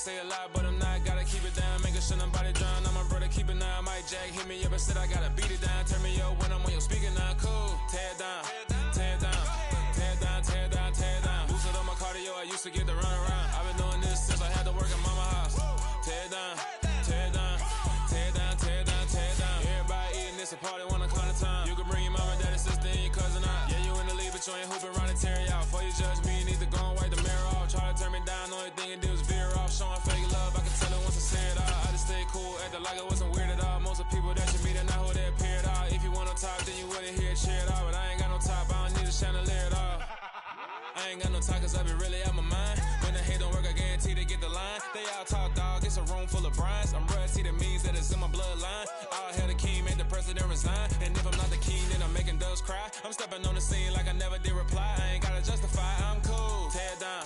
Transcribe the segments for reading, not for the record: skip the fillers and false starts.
say a lot, but I'm not. Gotta keep it down, making sure nobody drown. I'm my brother, keep it down. Mike Jack hit me up and said I gotta beat it down. Turn me up when I'm on your speaker now. Cool, tear it down, tear it down, tear it down, tear it down, tear it down. Boosted on my cardio, I used to get the run around. I've been doing this since I had to work at mama house. Tear it down, tear it down, tear it down, tear it down, tear it down. Everybody eating this a party, wanna climb the time. You can bring your mama, daddy, sister, and your cousin out. Yeah, you in the league, but you ain't hooping around and tear it out. Before you judge me, you need to go and wipe the mirror off. Try to turn me down, only thing it did was veer off. Showing fake love, I can tell it once I say it all. I just stay cool, acting like it wasn't weird at all. Most of the people that you meet are not who they appear at all. If you want on top, then you wouldn't hear it cheer at all. But I ain't got no top, I don't need a chandelier at all. I ain't got no talk, cause I be really out my mind. When the hate don't work, I guarantee they get the line. They all talk, dog, it's a room full of Bryans. I'm royalty, that means that it's in my bloodline. All hail the king, make the president resign. And if I'm not the king, then I'm making doves cry. I'm stepping on the scene like I never did reply. I ain't gotta justify, I'm cool. Tear it down,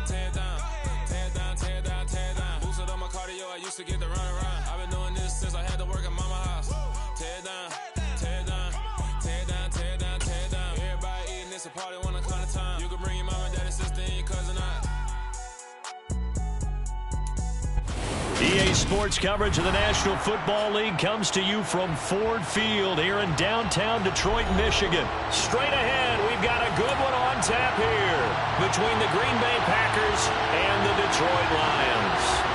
tear it down, tear it down, tear it down, tear it down. Boosted on my cardio, I used to get the run around. I've been doing this since I had to work at mama house. Tear it down, tear it down, tear it down, tear it down, tear it down. Everybody eating this a party, wanna climb the time. You can bring your mama, daddy, sister, and your cousin out. EA Sports coverage of the National Football League comes to you from Ford Field here in downtown Detroit, Michigan. Straight ahead, we've got a good one on tap here between the Green Bay Packers and the Detroit Lions.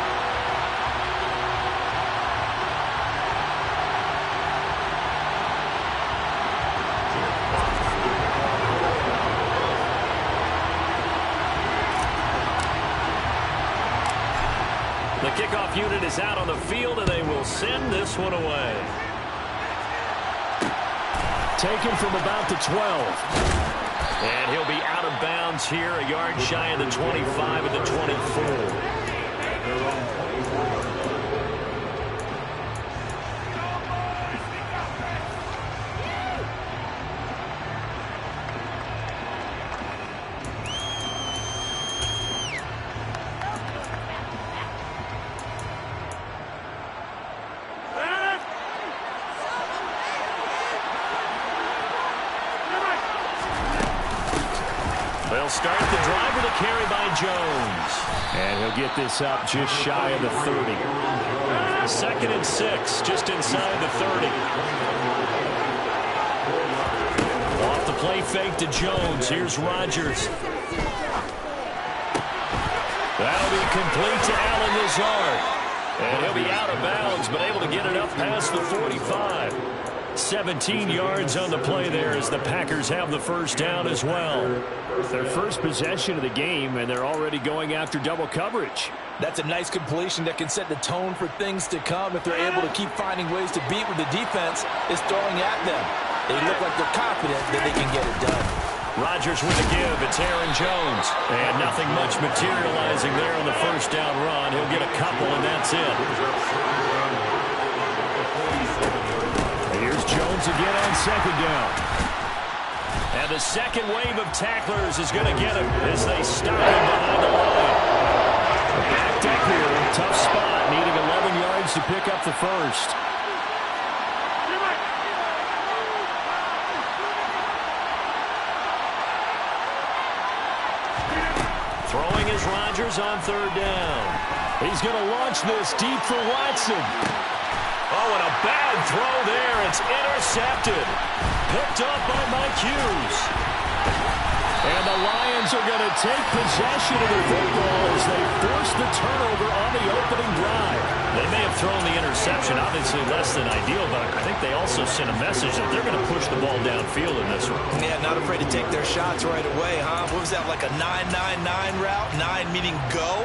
The kickoff unit is out on the field, and they will send this one away. Taken from about the 12. And he'll be out of bounds here, a yard shy of the 25 and the 24. They'll start the drive with a carry by Jones. And he'll get this up just shy of the 30. 2nd and 6, just inside the 30. Off the play fake to Jones. Here's Rodgers. That'll be complete to Allen Lazard. And he'll be out of bounds, but able to get it up past the 45. 17 yards on the play there as the Packers have the first down as well. Their first possession of the game, and they're already going after double coverage. That's a nice completion that can set the tone for things to come if they're able to keep finding ways to beat what the defense is throwing at them. They look like they're confident that they can get it done. Rodgers with the give. It's Aaron Jones. And nothing much materializing there on the first down run. He'll get a couple, and that's it. Here's Jones again on 2nd down. And the second wave of tacklers is going to get him as they stop him behind the line. Backed up here. Tough spot. Needing 11 yards to pick up the first. Throwing is Rodgers on 3rd down. He's going to launch this deep for Watson. Oh, and a bad throw there. It's intercepted. Picked up by Mike Hughes. And the Lions are going to take possession of the football as they force the turnover on the opening drive. They may have thrown the interception, obviously less than ideal, but I think they also sent a message that they're going to push the ball downfield in this one. Yeah, not afraid to take their shots right away, huh? What was that, like a 9-9-9 route? 9 meaning go?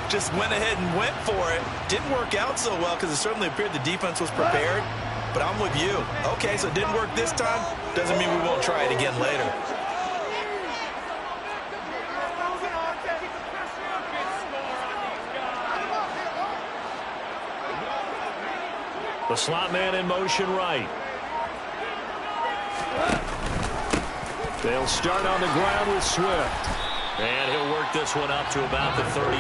Just went ahead and went for it. Didn't work out so well because it certainly appeared the defense was prepared. But I'm with you. Okay, so it didn't work this time. Doesn't mean we won't try it again later. The slot man in motion right. They'll start on the ground with Swift. And he'll work this one up to about the 38.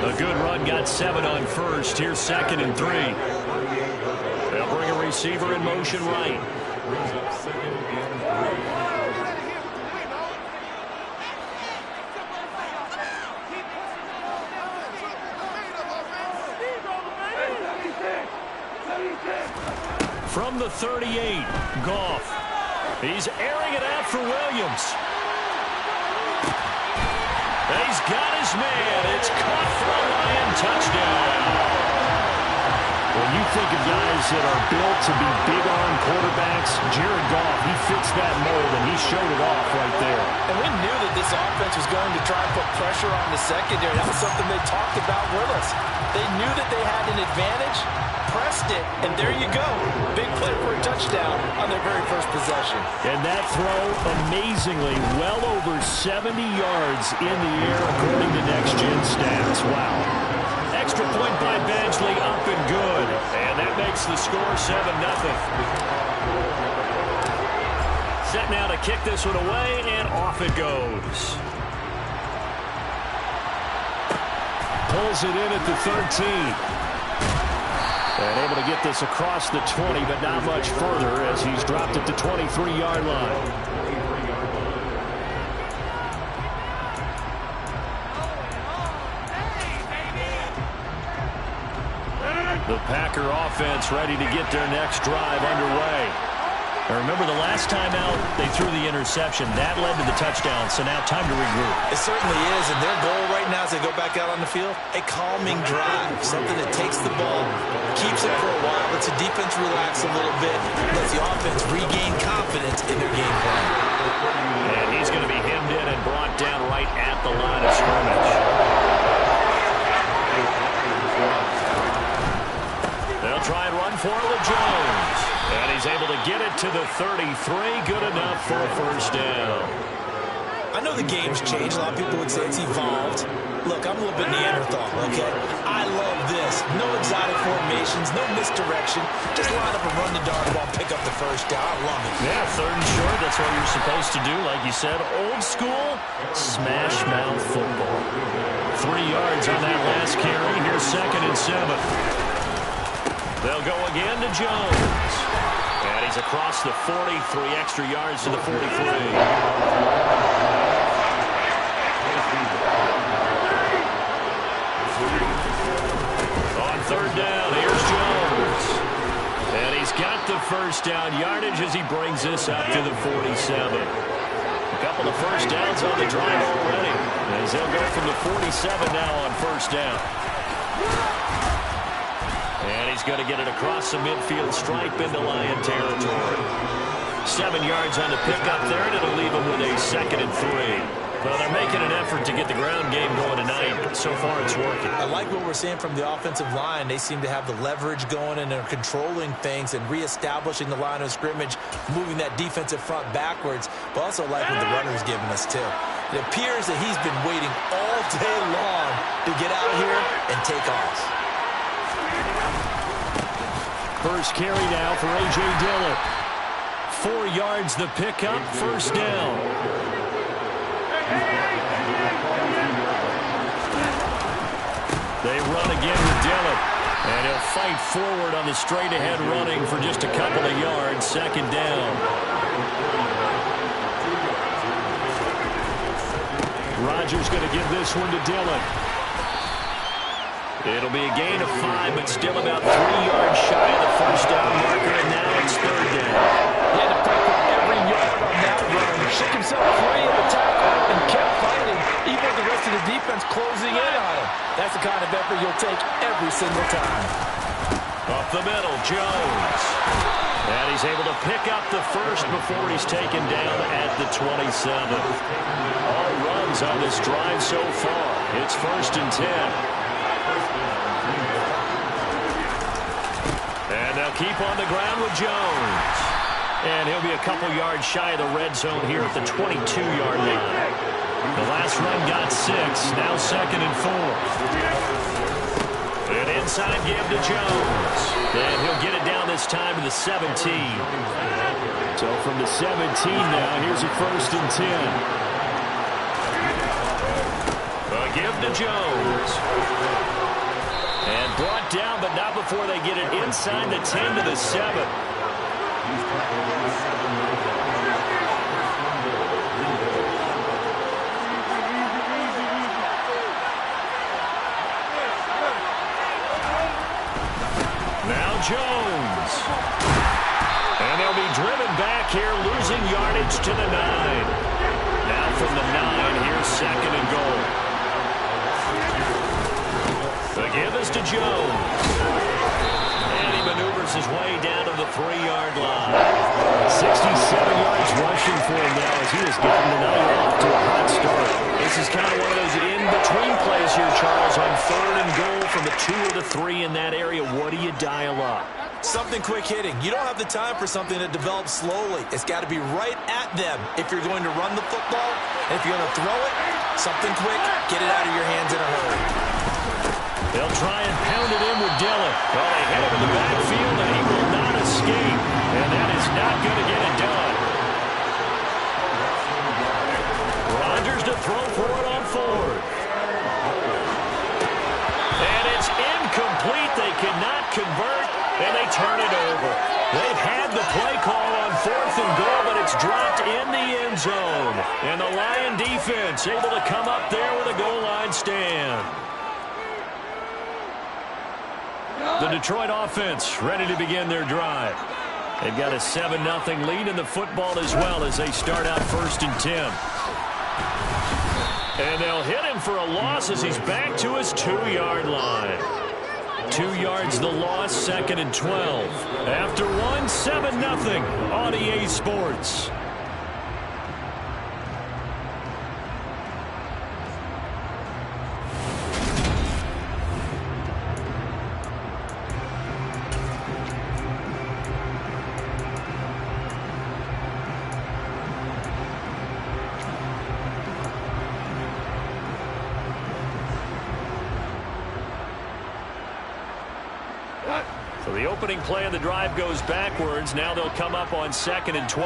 A good run, got 7 on first. Here's 2nd and 3. They'll bring a receiver in motion right. From the 38, Goff. He's airing it out for Williams. He's got his man. It's caught for a Lion touchdown. When you think of guys that are built to be big-arm quarterbacks, Jared Goff, he fits that mold, and he showed it off right there. And we knew that this offense was going to try and put pressure on the secondary. That was something they talked about with us. They knew that they had an advantage, pressed it, and there you go. Big play for a touchdown on their very first possession. And that throw, amazingly, well over 70 yards in the air, according to next-gen stats. Wow. Extra point by Badgley, up and good. And that makes the score 7-0. Set now to kick this one away, and off it goes. Pulls it in at the 13. And able to get this across the 20, but not much further as he's dropped at the 23-yard line. The Packer offense ready to get their next drive underway. And remember, the last time out, they threw the interception. That led to the touchdown, so now time to regroup. It certainly is, and their goal right now as they go back out on the field, a calming drive, something that takes the ball, keeps it for a while, lets the defense relax a little bit, lets the offense regain confidence in their game plan. And he's going to be hemmed in and brought down right at the line of scrimmage. They'll try and run for it with Jones. And he's able to get it to the 33. Good enough for a first down. I know the game's changed. A lot of people would say it's evolved. Look, I'm a little bit Neanderthal, okay? I love this. No exotic formations, no misdirection. Just line up and run the darn ball, pick up the first down. I love it. Yeah, third and short. That's what you're supposed to do. Like you said, old school, smash mouth football. 3 yards on that last carry. Here's 2nd and 7. They'll go again to Jones. And he's across the 40, 3 extra yards to the 43. On 3rd down, here's Jones. And he's got the first down yardage as he brings this up to the 47. A couple of first downs on the drive already. As they'll go from the 47 now on 1st down. And he's going to get it across the midfield stripe into Lion territory. 7 yards on the pickup there, and it'll leave him with a 2nd and 3. Well, they're making an effort to get the ground game going tonight. So far, it's working. I like what we're seeing from the offensive line. They seem to have the leverage going, and they're controlling things and reestablishing the line of scrimmage, moving that defensive front backwards, but also like what the runner's giving us, too. It appears that he's been waiting all day long to get out here and take off. First carry now for A.J. Dillon. 4 yards the pickup, first down. They run again with Dillon. And he'll fight forward on the straight-ahead running for just a couple of yards, 2nd down. Rodgers going to give this one to Dillon. It'll be a gain of 5, but still about 3 yards shy of the first down marker, and now it's 3rd down. He had to fight for every yard on that run. Shook himself free of the tackle and kept fighting, even with the rest of the defense closing in on him. That's the kind of effort you'll take every single time. Up the middle, Jones. And he's able to pick up the first before he's taken down at the 27th. All runs on this drive so far. It's 1st and 10. And they'll keep on the ground with Jones. And he'll be a couple yards shy of the red zone here at the 22-yard line. The last run got 6, now 2nd and 4. An inside give to Jones. And he'll get it down this time to the 17. So from the 17 now, here's a 1st and 10. A give to Jones. And brought down, but not before they get it inside the 10 to the 7. Now Jones. And they'll be driven back here, losing yardage to the 9. Now from the 9, here's 2nd and goal. The give is to Jones. And he maneuvers his way down to the 3-yard line. 67 yards rushing for him now as he has gotten the night off to a hot start. This is kind of one of those in-between plays here, Charles, on 3rd and goal from the 2 or the 3 in that area. What do you dial up? Something quick hitting. You don't have the time for something that develops slowly. It's got to be right at them if you're going to run the football. And if you're going to throw it, something quick, get it out of your hands in a hurry. They'll try and pound it in with Dillon. Well, they hit him in the backfield, and he will not escape. And that is not going to get it done. Rodgers to throw for it on 4th. And it's incomplete. They cannot convert, and they turn it over. They've had the play call on 4th and goal, but it's dropped in the end zone. And the Lion defense able to come up there with a goal line stand. The Detroit offense ready to begin their drive. They've got a 7-0 lead in the football as well as they start out 1st and 10. And they'll hit him for a loss as he's back to his 2-yard line. 2 yards the loss, 2nd and 12. After 7-0 on EA Sports. So the opening play of the drive goes backwards. Now they'll come up on 2nd and 12.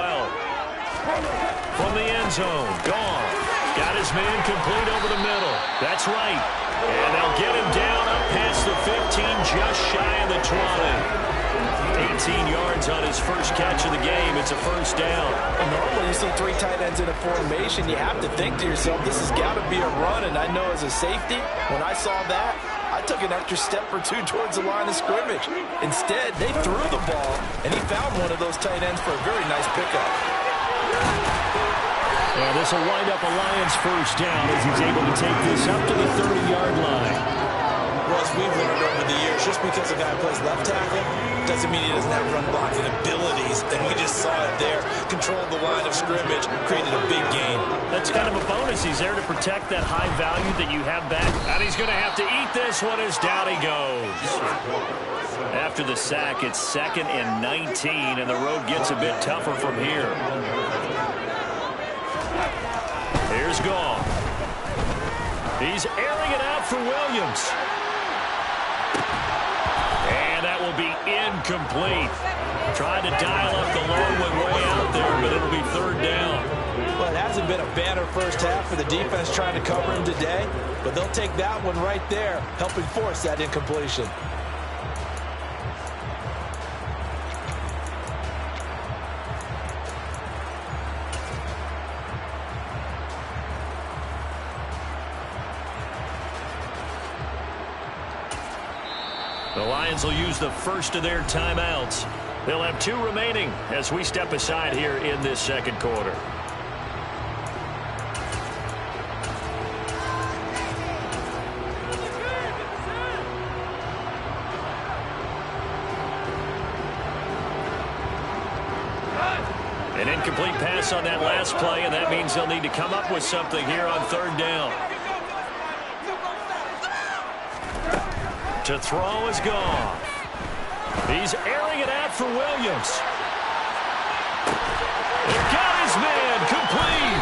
From the end zone, Goff got his man complete over the middle. That's right. And they'll get him down up past the 15, just shy of the 20. 18 yards on his first catch of the game. It's a 1st down. Normally you see 3 tight ends in a formation, you have to think to yourself, this has got to be a run. And I know as a safety, when I saw that, I took an extra step or 2 towards the line of scrimmage. Instead, they threw the ball, and he found one of those tight ends for a very nice pickup. Well, this will wind up a Lions 1st down as he's able to take this up to the 30-yard line. Well, as we've learned over the years, just because a guy plays left tackle doesn't mean he doesn't have run blocking abilities, and we just saw it there. Controlled the line of scrimmage, created a big gain. That's kind of a bonus. He's there to protect that high value that you have back. And he's going to have to eat this one as down he goes. After the sack, it's 2nd and 19, and the road gets a bit tougher from here. Here's Goff. He's airing it out for Williams. And that will be incomplete. Tried to dial up the long one way out there, but it'll be 3rd down. Well, it hasn't been a banner first half for the defense trying to cover him today, but they'll take that one right there, helping force that incompletion. The Lions will use the first of their timeouts. They'll have 2 remaining as we step aside here in this 2nd quarter. An incomplete pass on that last play, and that means they'll need to come up with something here on 3rd down. To throw is Goff. He's airing it out for Williams. They've got his man complete.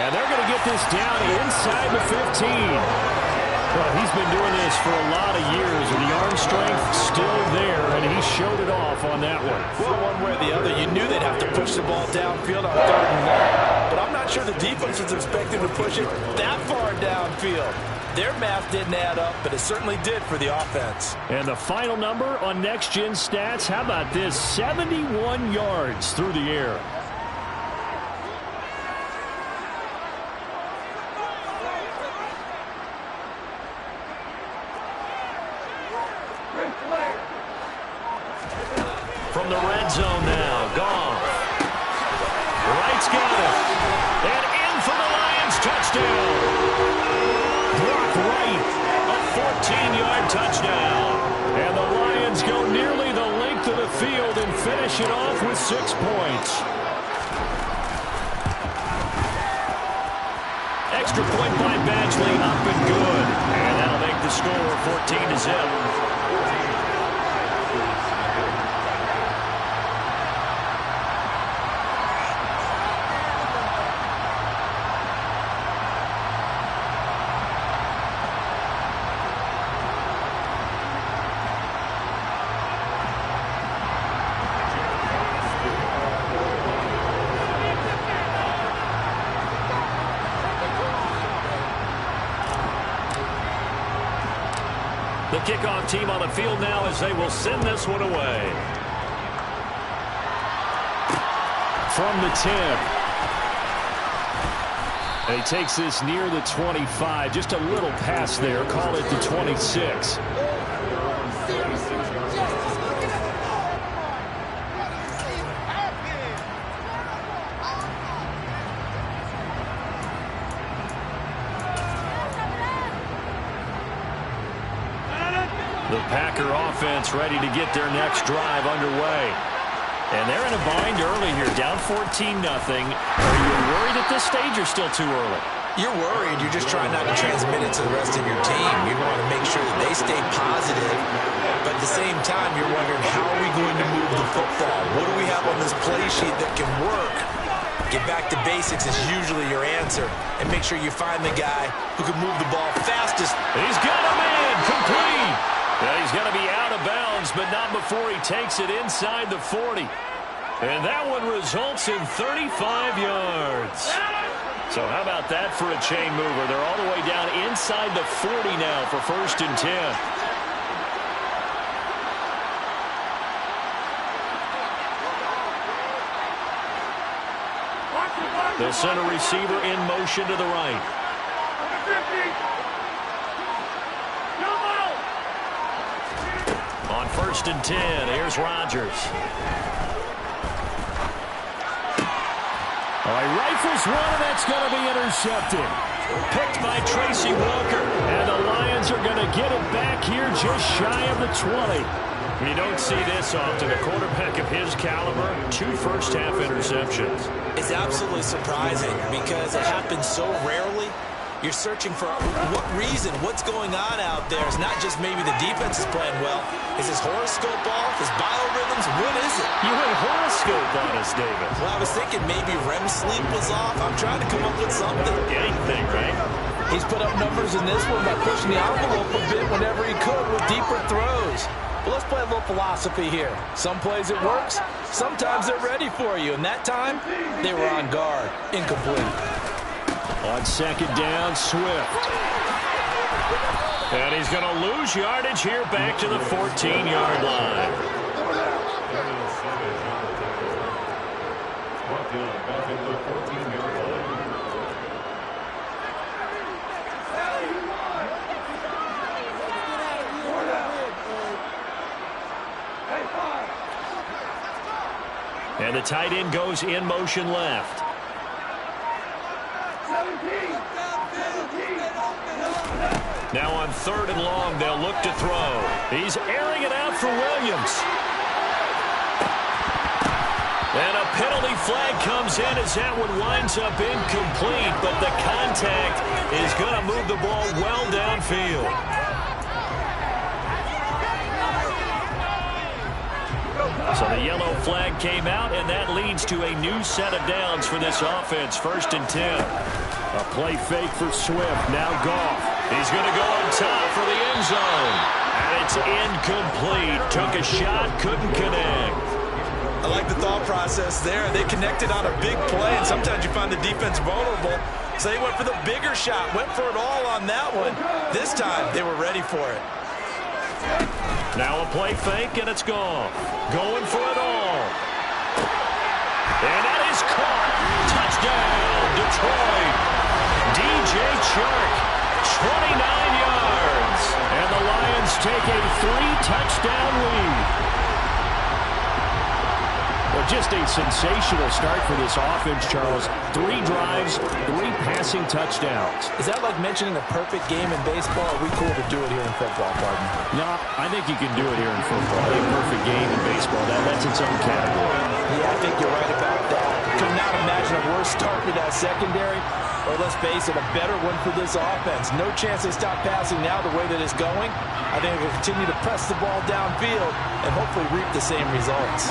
And they're going to get this down inside the 15. Well, he's been doing this for a lot of years, and the arm strength still there, and he showed it off on that one. Well, one way or the other, you knew they'd have to push the ball downfield on 3rd and long. But I'm not sure the defense was expecting to push it that far downfield. Their math didn't add up, but it certainly did for the offense. And the final number on Next Gen Stats, how about this? 71 yards through the air. from the red zone now. Goff. Wright's got it. And in for the Lions touchdown. Brock Wright, a 14-yard touchdown. And the Lions go nearly the length of the field and finish it off with 6 points. Extra point by Badgley, up and good. And that'll make the score 14-0. The kickoff team on the field now as they will send this one away. From the 10. And he takes this near the 25. Just a little pass there. Call it the 26. The Packer offense ready to get their next drive underway. And they're in a bind early here, down 14-0. Are you worried at this stage or still too early? You're worried. You're just trying not to transmit it to the rest of your team. You want to make sure that they stay positive. But at the same time, you're wondering, how are we going to move the football? What do we have on this play sheet that can work? Get back to basics is usually your answer. And make sure you find the guy who can move the ball fastest. He's got a man complete. Yeah, he's going to be out of bounds, but not before he takes it inside the 40. And that one results in 35 yards. So how about that for a chain mover? They're all the way down inside the 40 now for 1st and 10. They'll send a receiver in motion to the right. On 1st and 10, here's Rodgers. He rifles one, and that's going to be intercepted. Picked by Tracy Walker. And the Lions are going to get it back here just shy of the 20. You don't see this often. A quarterback of his caliber, 2 first-half interceptions. It's absolutely surprising because it happens so rarely. You're searching for what reason, what's going on out there. It's not just maybe the defense is playing well. Is his horoscope off? His biorhythms? What is it? You went horoscope on us, David. Well, I was thinking maybe REM sleep was off. I'm trying to come up with something. Anything, right? He's put up numbers in this one by pushing the envelope a bit whenever he could with deeper throws. But let's play a little philosophy here. Some plays it works. Sometimes they're ready for you. And that time, they were on guard. Incomplete. On 2nd down, Swift. And he's going to lose yardage here back to the 14-yard line. And the tight end goes in motion left. Now on 3rd and long, they'll look to throw. He's airing it out for Williams. And a penalty flag comes in as that one winds up incomplete, but the contact is going to move the ball well downfield. So the yellow flag came out, and that leads to a new set of downs for this offense. 1st and 10. A play fake for Swift. Now Goff. He's going to go on top for the end zone. And it's incomplete. Took a shot, couldn't connect. I like the thought process there. They connected on a big play, and sometimes you find the defense vulnerable. So they went for the bigger shot, went for it all on that one. This time, they were ready for it. Now a play fake, and it's Goff. Going for it all. And that is caught. Touchdown, Detroit. DJ Chark, 29 yards. And the Lions take a 3-touchdown lead. Just a sensational start for this offense, Charles. 3 drives, 3 passing touchdowns. Is that like mentioning a perfect game in baseball? Are we cool to do it here in football, partner? No, I think you can do it here in football. A perfect game in baseball, that's its own category. Yeah, I think you're right about that. Could not imagine a worse start for that secondary, or let's face it, a better one for this offense. No chance they stop passing now the way that it's going. I think they'll continue to press the ball downfield and hopefully reap the same results.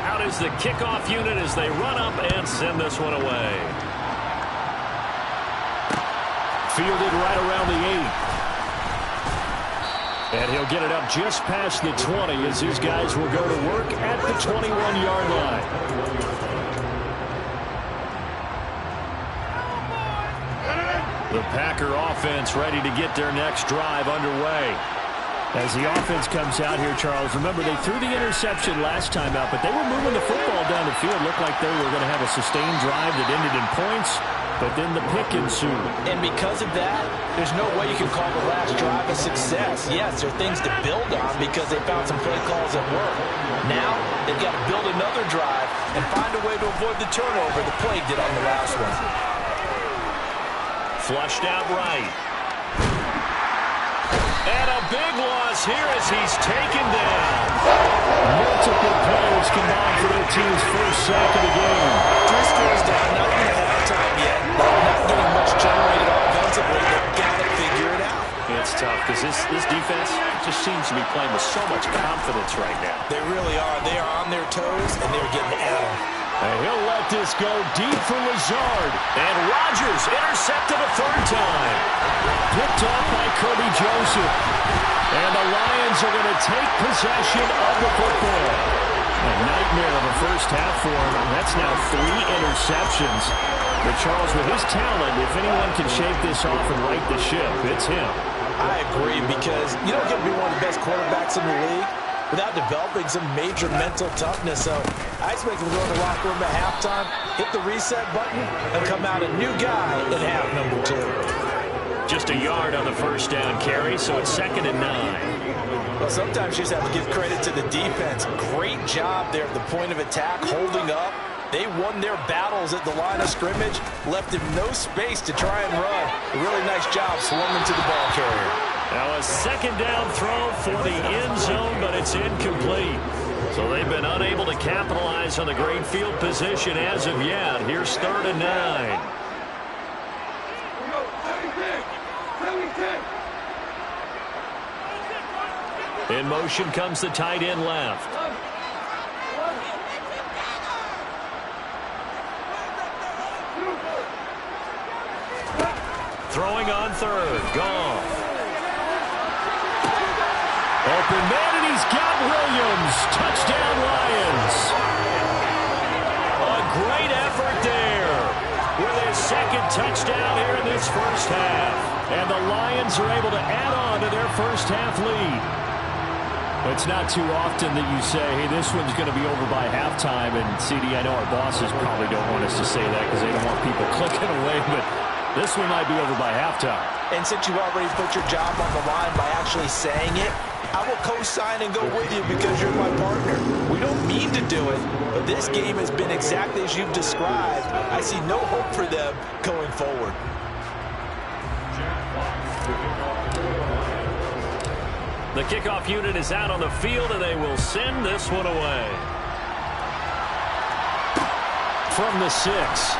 Out is the kickoff unit as they run up and send this one away. Fielded right around the 8. And he'll get it up just past the 20 as his guys will go to work at the 21-yard line. The Packer offense ready to get their next drive underway. As the offense comes out here, Charles, remember they threw the interception last time out, but they were moving the football down the field. Looked like they were going to have a sustained drive that ended in points, but then the pick ensued. And because of that, there's no way you can call the last drive a success. Yes, there are things to build on because they found some play calls that work. Now, they've got to build another drive and find a way to avoid the turnover the play did on the last one. Flushed out right. And a big loss here as he's taken down. Multiple players combined for their team's first sack of the game. 3 scores down, not even halftime yet. Not getting much generated offensively. They've got to figure it out. It's tough because this defense just seems to be playing with so much confidence right now. They really are. They are on their toes, and they're getting at them. And he'll let this go deep for Lazard. And Rodgers intercepted a 3rd time. Picked off by Kirby Joseph. And the Lions are going to take possession of the football. A nightmare of a first half for him. And that's now 3 interceptions. But Charles, with his talent, if anyone can shake this off and right the ship, it's him. I agree, because you don't get to be one of the best quarterbacks in the league without developing some major mental toughness. So I expect him to go in the locker room at halftime, hit the reset button, and come out a new guy in half number 2. Just a yard on the first down carry, so it's 2nd and 9. Well, sometimes you just have to give credit to the defense. Great job there at the point of attack, holding up. They won their battles at the line of scrimmage, left him no space to try and run. A really nice job swarming to the ball carrier. Now a 2nd down throw for the end zone, but it's incomplete. So they've been unable to capitalize on the great field position as of yet. Here's 3rd and 9. In motion comes the tight end left. Throwing on 3rd. Goff. Open man, and he's got Williams. Touchdown, Lions. A great effort there with his 2nd touchdown here in this first half. And the Lions are able to add on to their first half lead. It's not too often that you say, hey, this one's going to be over by halftime. And, CD, I know our bosses probably don't want us to say that because they don't want people clicking away, but this one might be over by halftime. And since you already put your job on the line by actually saying it, I will co-sign and go with you because you're my partner. We don't mean to do it, but this game has been exactly as you've described. I see no hope for them going forward. The kickoff unit is out on the field, and they will send this one away. From the 6.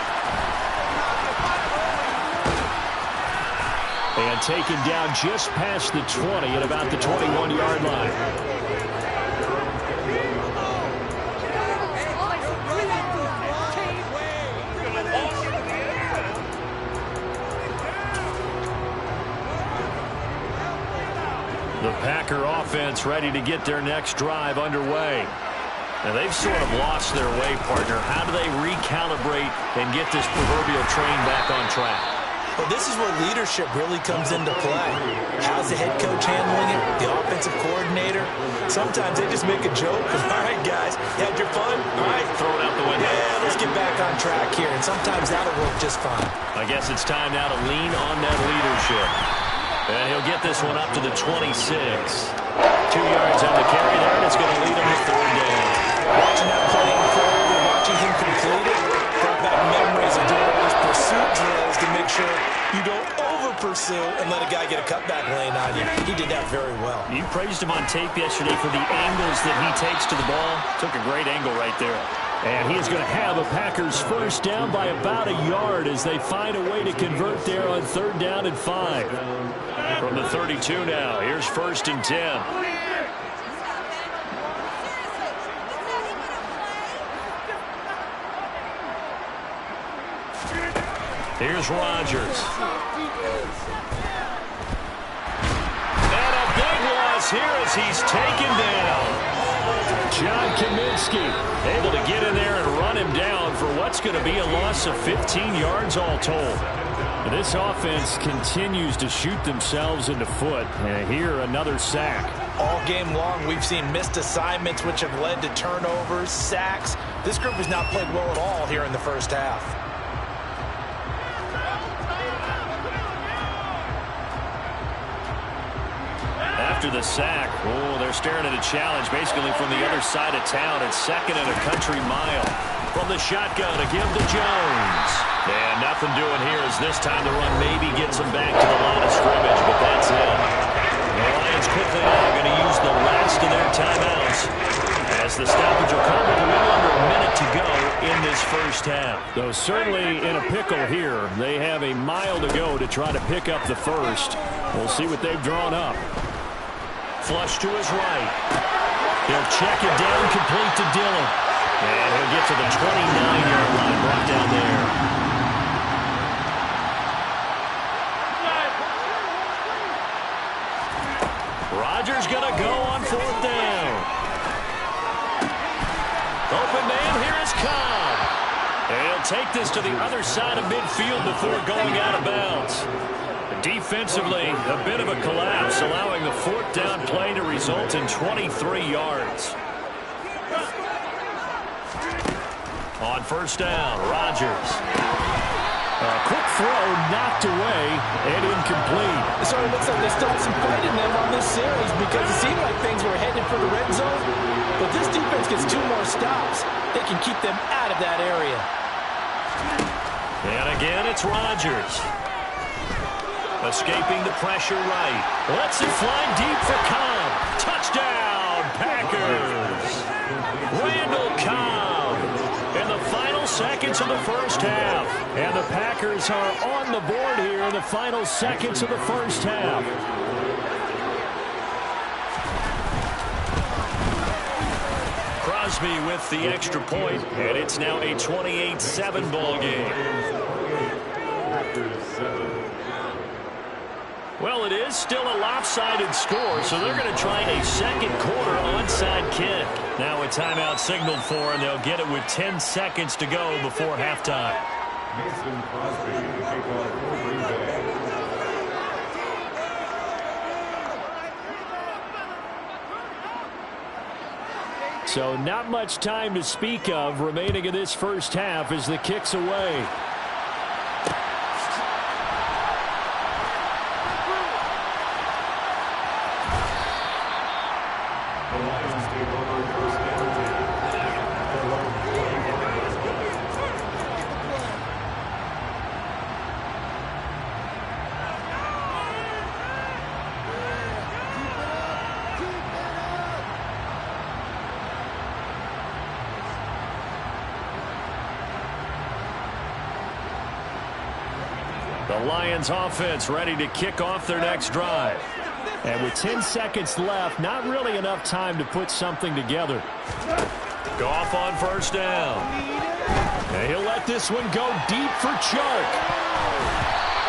And taken down just past the 20 at about the 21-yard line. The Packer offense ready to get their next drive underway. And they've sort of lost their way, partner. How do they recalibrate and get this proverbial train back on track? Well, this is where leadership really comes into play. How's the head coach handling it? The offensive coordinator? Sometimes they just make a joke. All right, guys, you had your fun? All right, throw it out the window. Yeah, let's get back on track here. And sometimes that'll work just fine. I guess it's time now to lean on that leadership. And he'll get this one up to the 26. 2 yards on the carry there, and it's going to lead him to 3rd down. Watching that play unfold and watching him complete it, brought back memories of doing all those pursuit drills to make sure you don't over-pursue and let a guy get a cutback lane on you. He did that very well. You praised him on tape yesterday for the angles that he takes to the ball. Took a great angle right there. And he is going to have a Packers first down by about a yard as they find a way to convert there on 3rd down and 5. From the 32 now, here's 1st and 10. Here's Rodgers. And a big loss here as he's taken down. John Kaminsky Able to get in there and run him down for what's going to be a loss of 15 yards all told. This offense continues to shoot themselves in the foot. And here, another sack. All game long, we've seen missed assignments which have led to turnovers, sacks. This group has not played well at all here in the first half. After the sack, they're staring at a challenge basically from the other side of town. It's 2nd and a country mile. From the shotgun to give to Jones. And nothing doing here as this time the run maybe gets him back to the line of scrimmage, but that's it. The Lions quickly now going to use the last of their timeouts as the stoppage will come with a little under a minute to go in this first half. Though certainly in a pickle here. They have a mile to go to try to pick up the first. We'll see what they've drawn up. Flush to his right. He'll check it down, complete to Dillon. And he'll get to the 29-yard line, brought down there. Rodgers going to go on 4th down. Open man, here is Cobb. And he'll take this to the other side of midfield before going out of bounds. Defensively, a bit of a collapse, allowing the 4th down play to result in 23 yards. On 1st down, Rodgers. A quick throw knocked away and incomplete. It sort of looks like they still have some fight in them on this series because it seemed like things were headed for the red zone. But this defense gets 2 more stops. They can keep them out of that area. And again, it's Rodgers. Escaping the pressure right. Lets it fly deep for Cobb. Touchdown, Packers. Randall Cobb in the final seconds of the first half. And the Packers are on the board here in the final seconds of the first half. Crosby with the extra point, and it's now a 28-7 ball game. Well, it is still a lopsided score, so they're going to try a second quarter onside kick. Now a timeout signaled for, and they'll get it with 10 seconds to go before halftime. So not much time to speak of remaining in this first half as the kick's away. The Lions offense ready to kick off their next drive. And with 10 seconds left, not really enough time to put something together. Goff on 1st down. And he'll let this one go deep for Chark.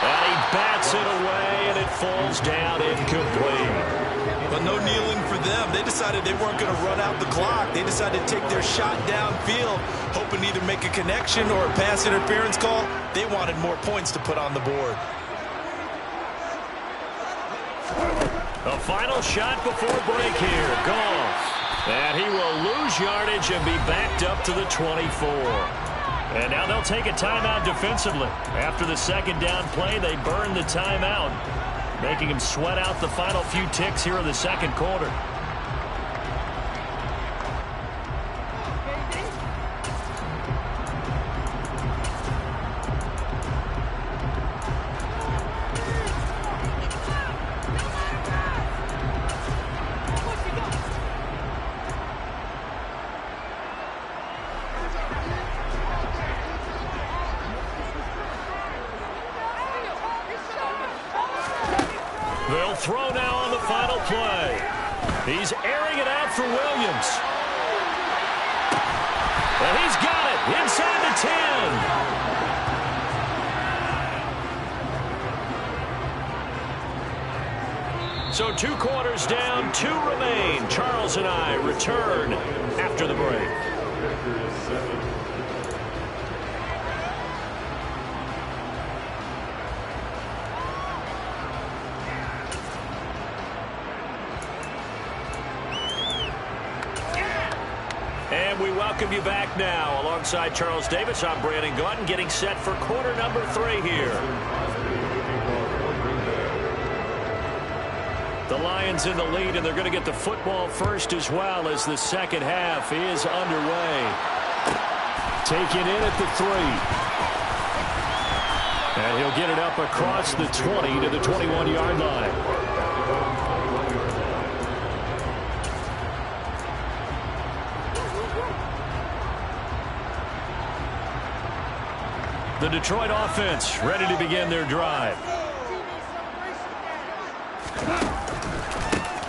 And he bats it away, and it falls down incomplete. But no kneeling for them. They decided they weren't going to run out the clock. They decided to take their shot downfield, hoping to either make a connection or a pass interference call. They wanted more points to put on the board. A final shot before break here. Goff. And he will lose yardage and be backed up to the 24. And now they'll take a timeout defensively. After the second down play, they burn the timeout, making him sweat out the final few ticks here in the second quarter. They'll throw now on the final play. He's airing it out for Williams. And he's got it inside the 10. So 2 quarters down, 2 remain. Charles and I return after the break. And we welcome you back now. Alongside Charles Davis, I'm Brandon Gaudin, getting set for quarter number 3 here. The Lions in the lead, and they're going to get the football first as well as the second half is underway. Taken in at the 3. And he'll get it up across the 20 to the 21-yard line. The Detroit offense ready to begin their drive.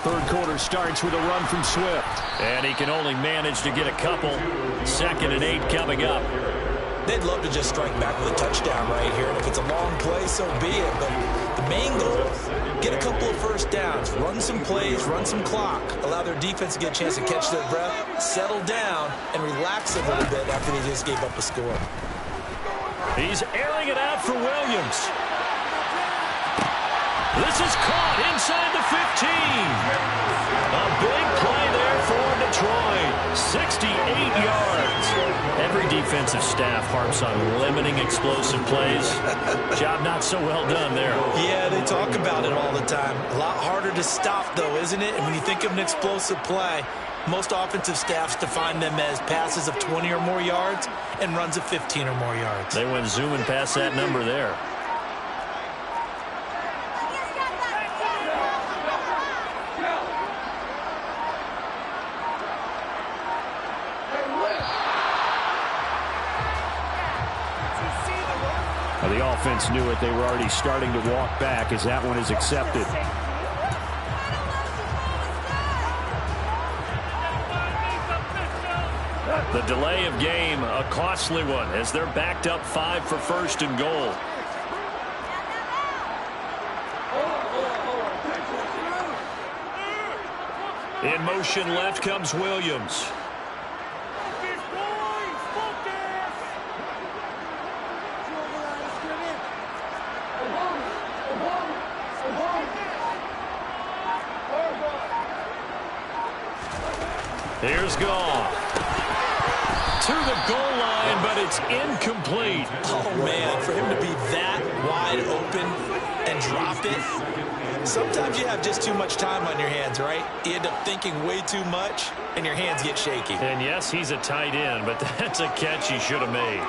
Third quarter starts with a run from Swift. And he can only manage to get a couple. 2nd and 8 coming up. They'd love to just strike back with a touchdown right here. And if it's a long play, so be it. But the main goal, get a couple of first downs. Run some plays, run some clock. Allow their defense to get a chance to catch their breath, settle down, and relax a little bit after they just gave up a score. He's airing it out for Williams. This is caught inside the 15. A big play there for Detroit. 68 yards. Every defensive staff harps on limiting explosive plays. Job not so well done there. Yeah, they talk about it all the time. A lot harder to stop, though, isn't it? And when you think of an explosive play, most offensive staffs define them as passes of 20 or more yards and runs of 15 or more yards. They went zooming past that number there. The offense knew it. They were already starting to walk back as that one is accepted. The delay of game, a costly one, as they're backed up 5 for 1st and goal. In motion left comes Williams. Here's Goff. To the goal line, but it's incomplete. Oh, man, for him to be that wide open and drop it. Sometimes you have just too much time on your hands, right? You end up thinking way too much, and your hands get shaky. And yes, he's a tight end, but that's a catch he should have made.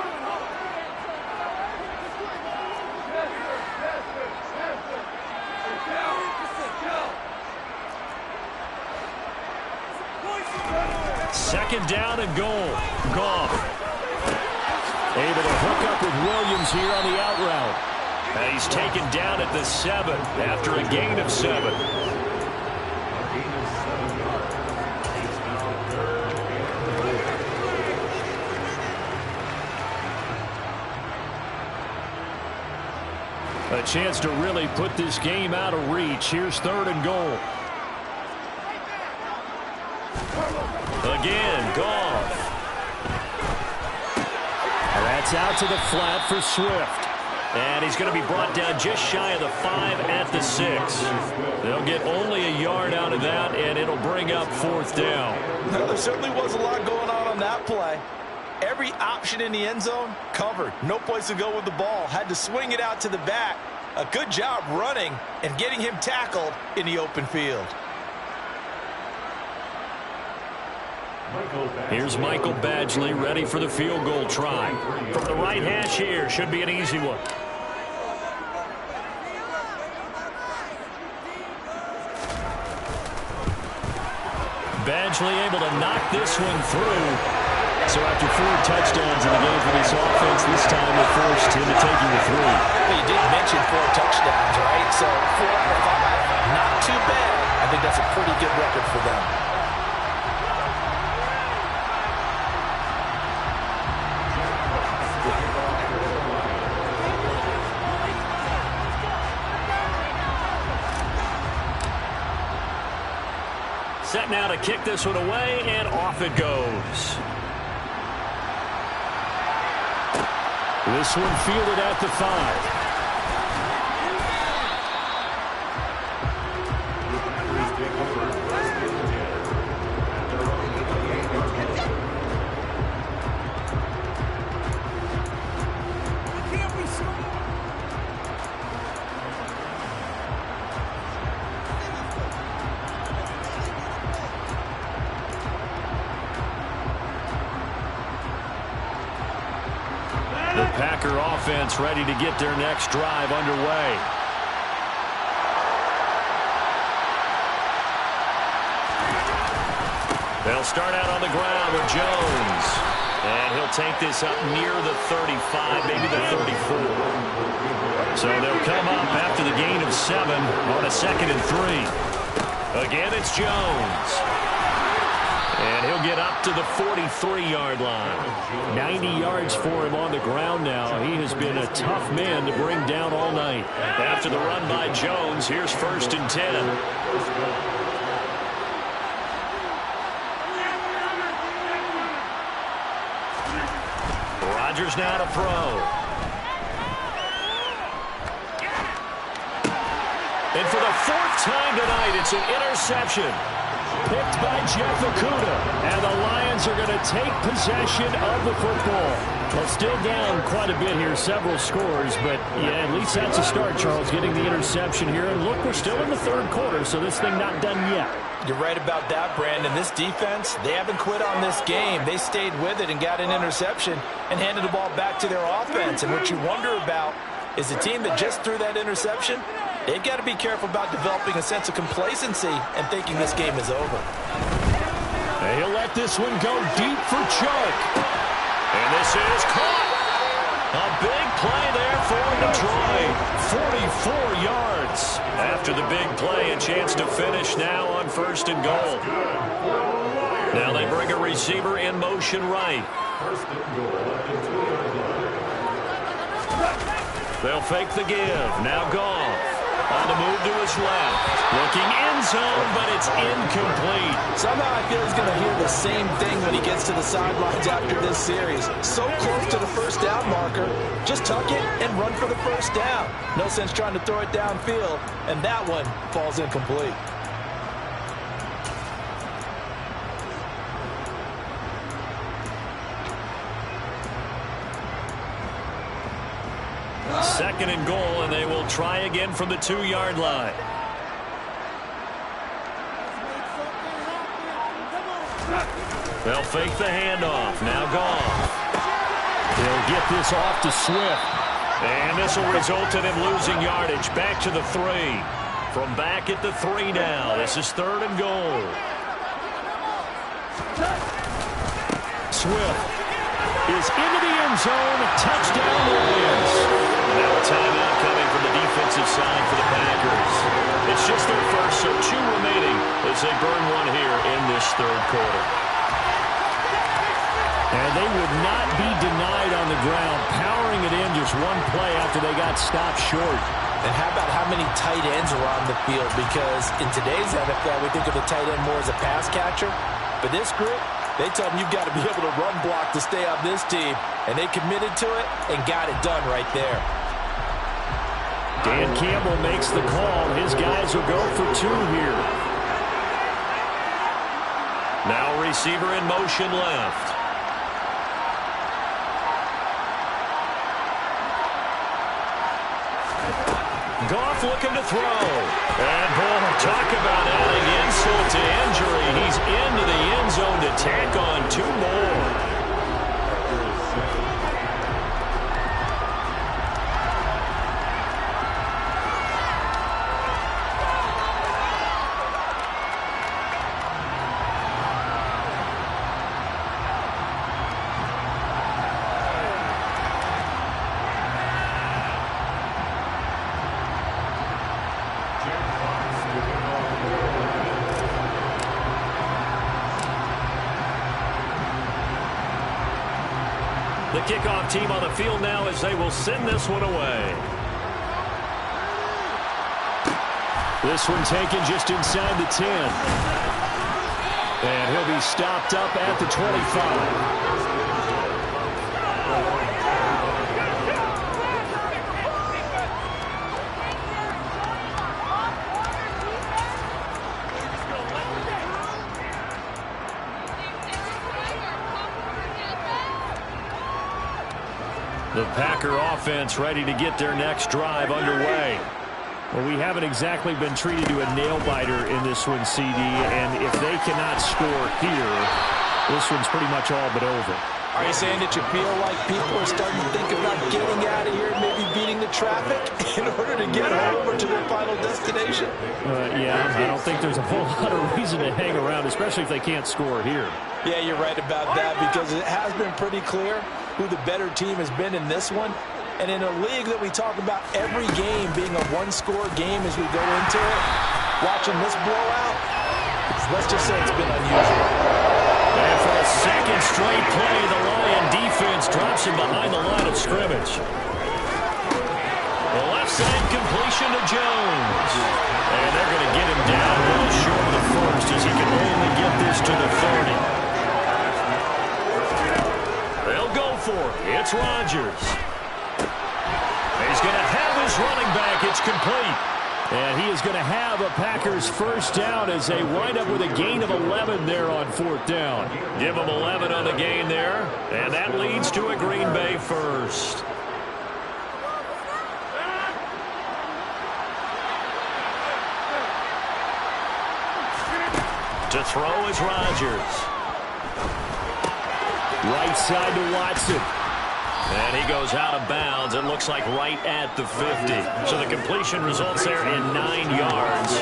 Second down and goal. Goff. Able to hook up with Williams here on the out route. And he's taken down at the 7 after a gain of 7. A chance to really put this game out of reach. Here's 3rd and goal. Again, Goff. And that's out to the flat for Swift. And he's going to be brought down just shy of the 5 at the 6. They'll get only a yard out of that, and it'll bring up 4th down. No, there certainly was a lot going on that play. Every option in the end zone covered. No place to go with the ball. Had to swing it out to the back. A good job running and getting him tackled in the open field. Here's Michael Badgley ready for the field goal try. From the right hash here, should be an easy one. Badgley able to knock this one through. So after 4 touchdowns in the game for this offense, this time they're forced into taking the 3. Well, you did mention 4 touchdowns, right? So 4 out of 5. Set now to kick this one away, and off it goes. This one fielded at the 5. The Packer offense ready to get their next drive underway. They'll start out on the ground with Jones. And he'll take this up near the 35, maybe the 34. So they'll come up after the gain of 7 on a 2nd and 3. Again, it's Jones. And he'll get up to the 43-yard line. 90 yards for him on the ground now. He has been a tough man to bring down all night. After the run by Jones, here's 1st and 10. Rodgers now to throw. And for the 4th time tonight, it's an interception. Picked by Jeff Okudah. And the Lions are going to take possession of the football. Well, still down quite a bit here, several scores. But, yeah, at least that's a start, Charles, getting the interception here. And look, we're still in the 3rd quarter, so this thing not done yet. You're right about that, Brandon. This defense, they haven't quit on this game. They stayed with it and got an interception and handed the ball back to their offense. And what you wonder about is a team that just threw that interception, they've got to be careful about developing a sense of complacency and thinking this game is over. He'll let this one go deep for Chuck. And this is caught. A big play there for Detroit. 44 yards. After the big play, a chance to finish now on 1st and goal. Now they bring a receiver in motion right. They'll fake the give. Now Goff. On the move to his left. Looking end zone, but it's incomplete. Somehow I feel he's going to hear the same thing when he gets to the sidelines after this series. So close to the 1st down marker. Just tuck it and run for the 1st down. No sense trying to throw it downfield. And that one falls incomplete. Second and goal, and they will try again from the 2-yard line. They'll fake the handoff. Now Goff. He'll get this off to Swift. And this will result in him losing yardage. Back to the 3. From back at the 3 now. This is 3rd and goal. Swift is into the end zone. Touchdown Lions. Now a timeout coming from the defensive side for the Packers. It's just their first, so 2 remaining as they burn one here in this 3rd quarter. And they would not be denied on the ground, powering it in just one play after they got stopped short. And how about how many tight ends are on the field? Because in today's NFL, we think of the tight end more as a pass catcher. But this group, they tell them you've got to be able to run block to stay on this team. And they committed to it and got it done right there. Dan Campbell makes the call. His guys will go for 2 here. Now receiver in motion left. Goff looking to throw. And boy, talk about adding insult to injury. He's into the end zone to tack on 2 more. The kickoff team on the field now as they will send this one away. This one taken just inside the 10. And he'll be stopped up at the 25. The Packer offense ready to get their next drive underway. Well, we haven't exactly been treated to a nail-biter in this one, CD, and if they cannot score here, this one's pretty much all but over. Are you saying that you feel like people are starting to think about getting out of here and maybe beating the traffic in order to get over to their final destination? Yeah, I don't think there's a whole lot of reason to hang around, especially if they can't score here. Yeah, you're right about that because it has been pretty clear who the better team has been in this one. And in a league that we talk about every game being a one-score game as we go into it, watching this blowout, let's just say it's been unusual. And for a second straight play, the Lion defense drops him behind the line of scrimmage. The left side completion to Jones. And they're going to get him down well short of the first as he can only get this to the 30. They'll go for it. It's Rodgers. He's going to have his running back. It's complete. And he is going to have a Packers first down as they wind up with a gain of 11 there on fourth down. Give them 11 on the gain there. And that leads to a Green Bay first. To throw is Rodgers. Right side to Watson. And he goes out of bounds, it looks like right at the 50. So the completion results there in 9 yards.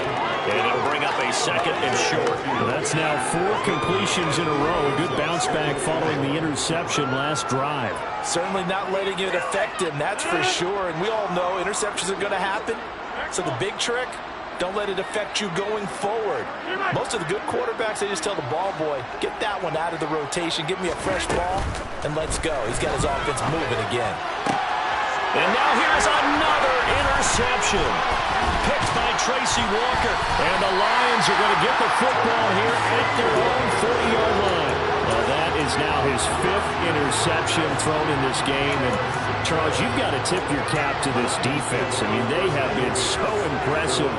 And it'll bring up a second and short. That's now 4 completions in a row. A good bounce back following the interception last drive. Certainly not letting it affect him, that's for sure. And we all know interceptions are going to happen. So the big trick, don't let it affect you going forward. Most of the good quarterbacks, they just tell the ball boy, get that one out of the rotation, give me a fresh ball, and let's go. He's got his offense moving again. And now here's another interception. Picked by Tracy Walker. And the Lions are going to get the football here at their own 40-yard line. Well, that is now his 5th interception thrown in this game. And Charles, you've got to tip your cap to this defense. I mean, they have been so impressive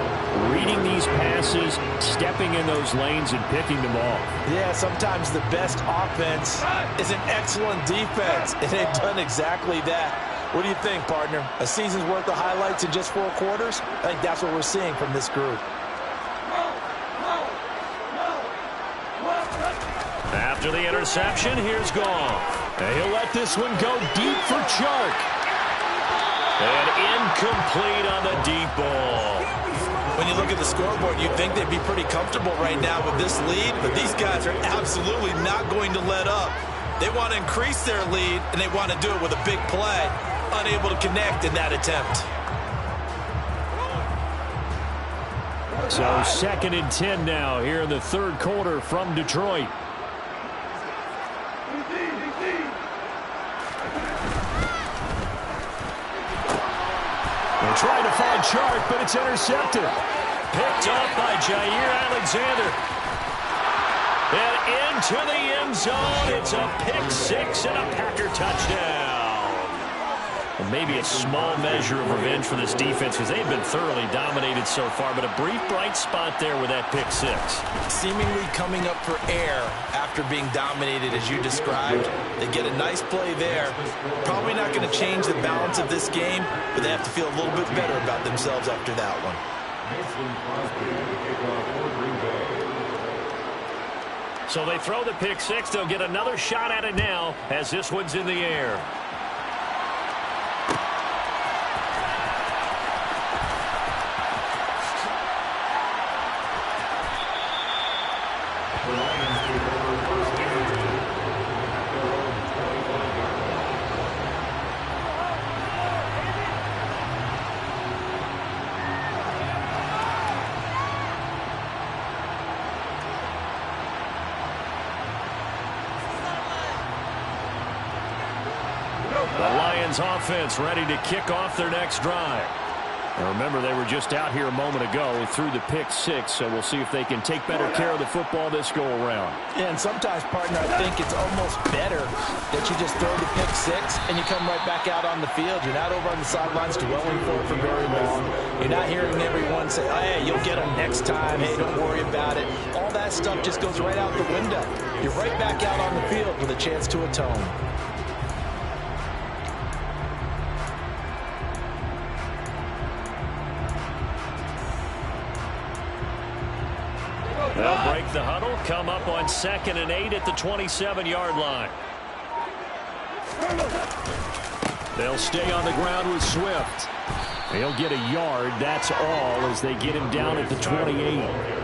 reading these passes, stepping in those lanes, and picking them off. Yeah, sometimes the best offense is an excellent defense, and they've done exactly that. What do you think, partner? A season's worth of highlights in just 4 quarters? I think that's what we're seeing from this group. After the interception, here's Goff. And he'll let this one go deep for Chark. And incomplete on the deep ball. When you look at the scoreboard, you'd think they'd be pretty comfortable right now with this lead, but these guys are absolutely not going to let up. They want to increase their lead, and they want to do it with a big play. Unable to connect in that attempt. So 2nd and 10 now here in the 3rd quarter from Detroit. They're trying to find Chark, but it's intercepted. Picked up by Jair Alexander. And into the end zone. It's a pick 6 and a Packer touchdown. Well, maybe a small measure of revenge for this defense because they've been thoroughly dominated so far, but a brief bright spot there with that pick 6. Seemingly coming up for air after being dominated as you described. They get a nice play there. Probably not going to change the balance of this game, but they have to feel a little bit better about themselves after that one. So they throw the pick 6. They'll get another shot at it now as this one's in the air. The Lions offense ready to kick off their next drive. Now remember, they were just out here a moment ago through the pick six, so we'll see if they can take better care of the football this go-around. Yeah, and sometimes, partner, I think it's almost better that you just throw the pick six and you come right back out on the field. You're not over on the sidelines dwelling for very long. You're not hearing everyone say, oh, hey, you'll get them next time. Hey, don't worry about it. All that stuff just goes right out the window. You're right back out on the field with a chance to atone. They'll break the huddle, come up on 2nd and 8 at the 27-yard line. They'll stay on the ground with Swift. He'll get a yard, that's all, as they get him down at the 28.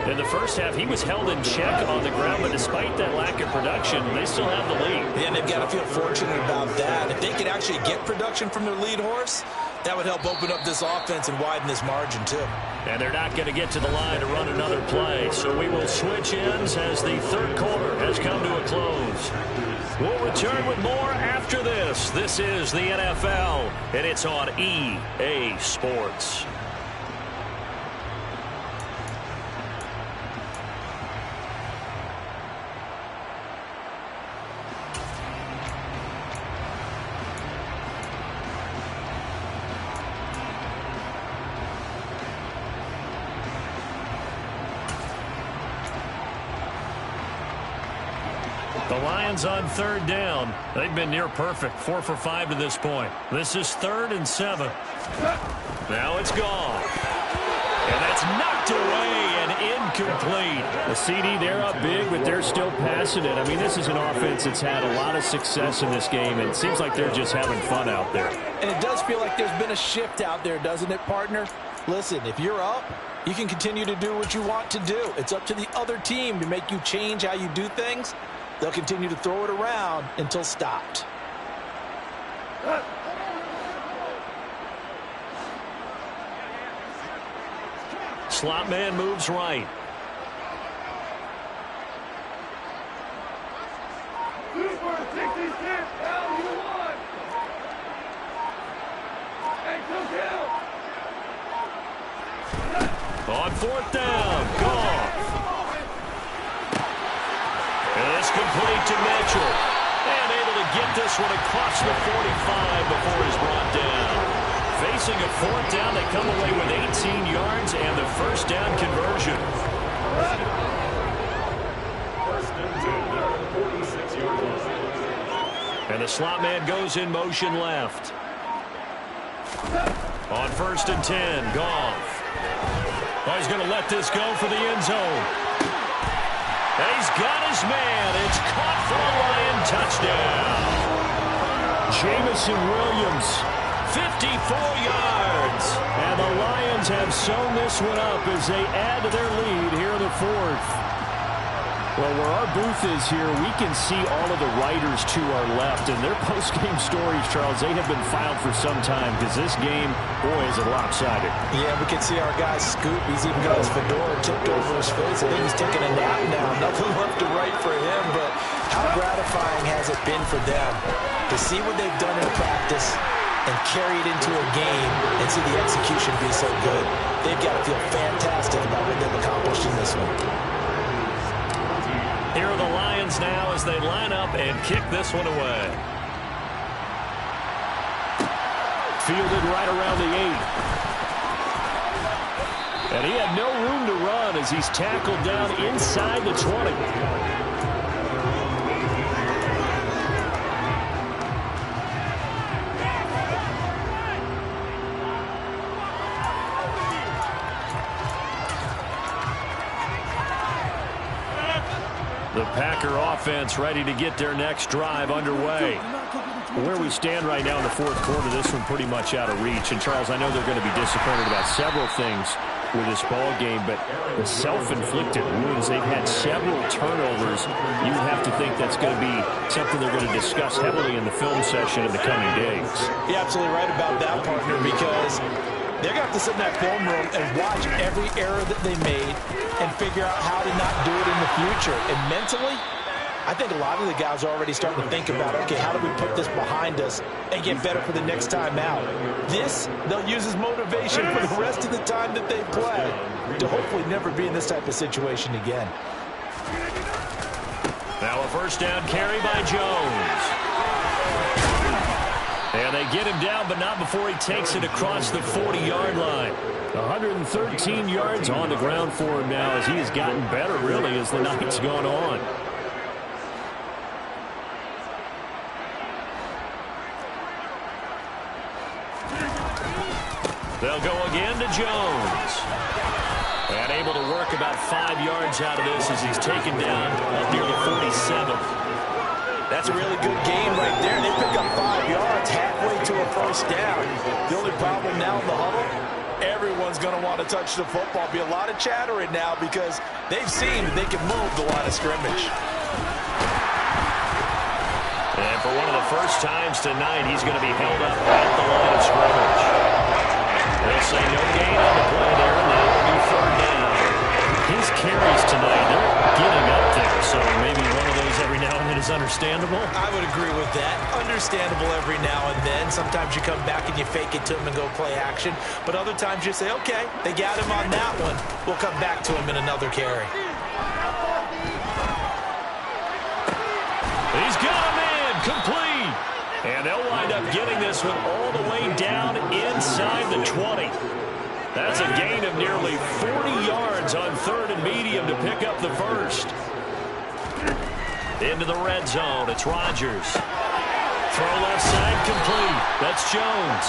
In the first half, he was held in check on the ground, but despite that lack of production, they still have the lead. Yeah, and they've got to feel fortunate about that. If they could actually get production from their lead horse, that would help open up this offense and widen this margin, too. And they're not going to get to the line to run another play, so we will switch ends as the third quarter has come to a close. We'll return with more after this. This is the NFL, and it's on EA Sports. The Lions on 3rd down. They've been near perfect, 4 for 5 to this point. This is 3rd and 7. Now it's gone. And that's knocked away and incomplete. The CD, they're up big, but they're still passing it. I mean, this is an offense that's had a lot of success in this game, and it seems like they're just having fun out there. And it does feel like there's been a shift out there, doesn't it, partner? Listen, if you're up, you can continue to do what you want to do. It's up to the other team to make you change how you do things. They'll continue to throw it around until stopped. Slot man moves right. On 4th down, Goff. And it's complete to Mitchell. And able to get this one across the 45 before he's brought down. Facing a 4th down, they come away with 18 yards and the first down conversion. And the slot man goes in motion left. On 1st and 10, Goff. Oh, he's going to let this go for the end zone. And he's got his man. It's caught for a Lion touchdown. Jamison Williams, 54 yards. And the Lions have sewn this one up as they add to their lead here in the 4th. Well, where our booth is here, we can see all of the writers to our left. And their post-game stories, Charles, they have been filed for some time because this game, boy, is it lopsided. Yeah, we can see our guy Scoop. He's even got his fedora tipped over his face. I think he's taking a nap now. Nothing left to write for him, but how gratifying has it been for them to see what they've done in practice and carry it into a game and see the execution be so good. They've got to feel fantastic about what they've accomplished in this one. Here are the Lions now as they line up and kick this one away. Fielded right around the 8. And he had no room to run as he's tackled down inside the 20. The Packer offense ready to get their next drive underway. Where we stand right now in the 4th quarter, this one pretty much out of reach. And, Charles, I know they're going to be disappointed about several things with this ball game, but the self-inflicted wounds, they've had several turnovers. You would have to think that's going to be something they're going to discuss heavily in the film session in the coming days. You're absolutely right about that, partner, because they're going to have to sit in that film room and watch every error that they made and figure out how to not do it in the future. And mentally, I think a lot of the guys are already starting to think about, okay, how do we put this behind us and get better for the next time out? This, they'll use as motivation for the rest of the time that they play to hopefully never be in this type of situation again. Now a first down carry by Jones. And they get him down, but not before he takes it across the 40-yard line. 113 yards on the ground for him now as he has gotten better, really, as the night's gone on. They'll go again to Jones. And able to work about 5 yards out of this as he's taken down up near the 47. That's a really good game right there. They pick up 5 yards halfway to a first down. The only problem now in the huddle, everyone's going to want to touch the football. Be a lot of chattering now because they've seen that they can move the line of scrimmage. And for one of the first times tonight, he's going to be held up at the line of scrimmage. They'll say no gain on the play there, and that will be third down. His carries tonight, they're getting up there, so maybe one of those every now and then is understandable. I would agree with that. Understandable every now and then. Sometimes you come back and you fake it to him and go play action. But other times you say, okay, they got him on that one. We'll come back to him in another carry. He's got a man complete. And they'll wind up getting this one all the way down inside the 20. That's a gain of nearly 40 yards on third and medium to pick up the first. Into the red zone. It's Rodgers. Throw left side complete. That's Jones.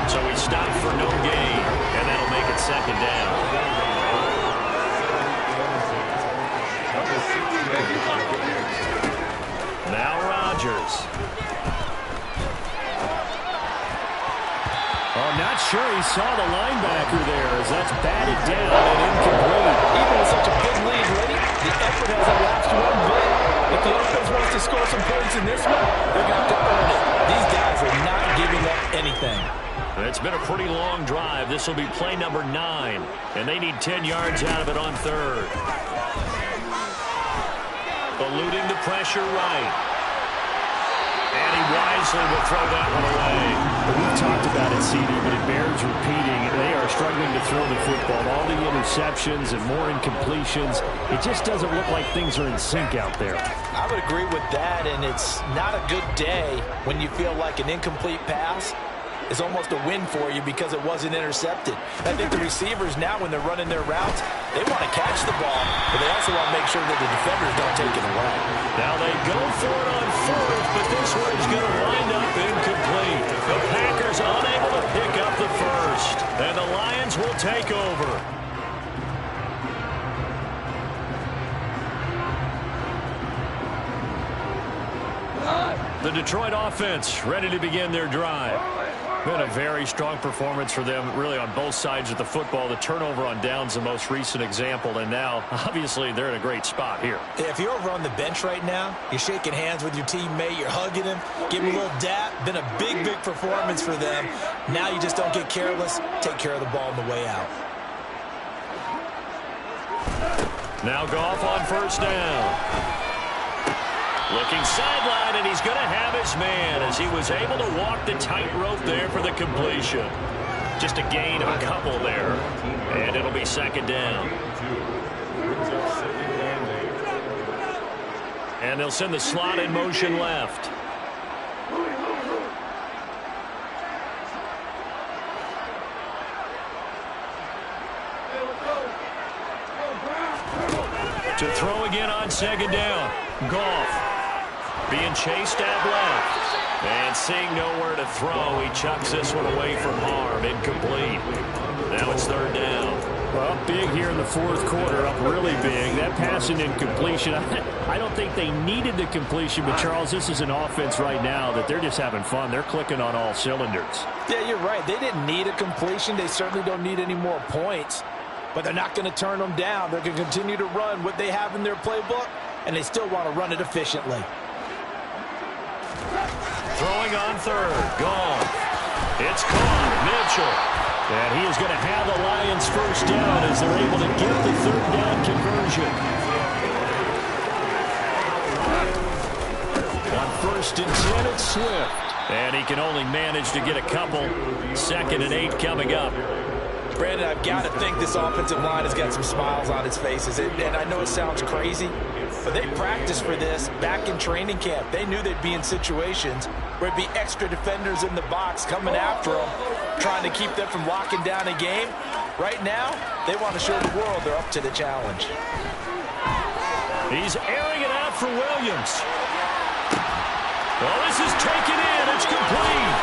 So he stopped for no gain, and that'll make it second down. Now Rodgers. Oh, not sure he saw the linebacker there as that's batted down and incomplete. Even with such a big lead late, the effort hasn't lapsed one bit. If the offense wants to score some points in this one, they're going to have to earn it. These guys are not giving up anything. It's been a pretty long drive. This will be play number 9, and they need 10 yards out of it on third. Eluding the pressure right. And he wisely will throw that one away. We've talked about it, CD, but it bears repeating. They are struggling to throw the football. All the interceptions and more incompletions. It just doesn't look like things are in sync out there. I would agree with that, and it's not a good day when you feel like an incomplete pass is almost a win for you because it wasn't intercepted. I think the receivers now, when they're running their routes, they want to catch the ball, but they also want to make sure that the defenders don't take it away. Now they go for it on fourth, but this one is going to wind up incomplete. The Packers unable to pick up the first, and the Lions will take over. The Detroit offense ready to begin their drive. Been a very strong performance for them, really, on both sides of the football. The turnover on downs, the most recent example, and now, obviously, they're in a great spot here. If you're over on the bench right now, you're shaking hands with your teammate, you're hugging him, giving him a little dap. Been a big, big performance for them. Now you just don't get careless. Take care of the ball on the way out. Now Goff on first down. Looking sideline, and he's going to have his man as he was able to walk the tightrope there for the completion. Just a gain of a couple there, and it'll be second down. And they'll send the slot in motion left. To throw again on second down. Goff. Being chased out left. And seeing nowhere to throw, he chucks this one away from harm. Incomplete. Now it's third down. Well, big here in the fourth quarter, up really big. That passing incompletion, I don't think they needed the completion, but Charles, this is an offense right now that they're just having fun. They're clicking on all cylinders. Yeah, you're right. They didn't need a completion. They certainly don't need any more points, but they're not going to turn them down. They're going to continue to run what they have in their playbook, and they still want to run it efficiently. Throwing on third. Gone. It's caught. Mitchell. And he is going to have the Lions first down as they're able to get the third down conversion. first and 10, it's Swift. And he can only manage to get a couple. 2nd and 8 coming up. Brandon, I've got to think this offensive line has got some smiles on its faces. And I know it sounds crazy, but they practiced for this back in training camp. They knew they'd be in situations where it'd be extra defenders in the box coming after them, trying to keep them from locking down a game. Right now, they want to show the world they're up to the challenge. He's airing it out for Williams. Well, this is taken in. It's complete.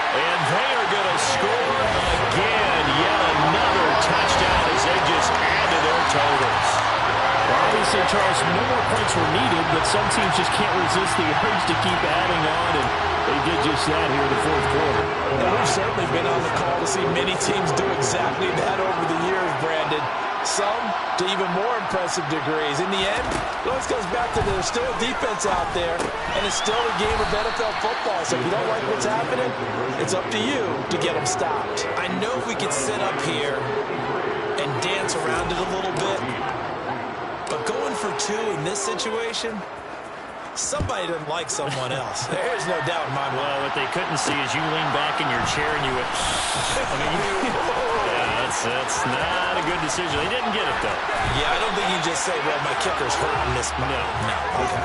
And they are going to score again. Yet another touchdown as they just add to their totals. Well, obviously, Charles, no more points were needed, but some teams just can't resist the urge to keep adding on, and they did just that here in the 4th quarter. Well, we've certainly been on the call to see many teams do exactly that over the years, Brandon. Some to even more impressive degrees. In the end, it always comes back to there's still a defense out there, and it's still a game of NFL football. So if you don't like what's happening, it's up to you to get them stopped. I know we could sit up here and dance around it a little bit, but going for 2 in this situation, somebody doesn't like someone else. There's no doubt in my mind. Well, what they couldn't see is you lean back in your chair and you went, yeah, that's not a good decision. They didn't get it, though. Yeah, I don't think you just say, well, my kicker's hurting this spot. No. Okay.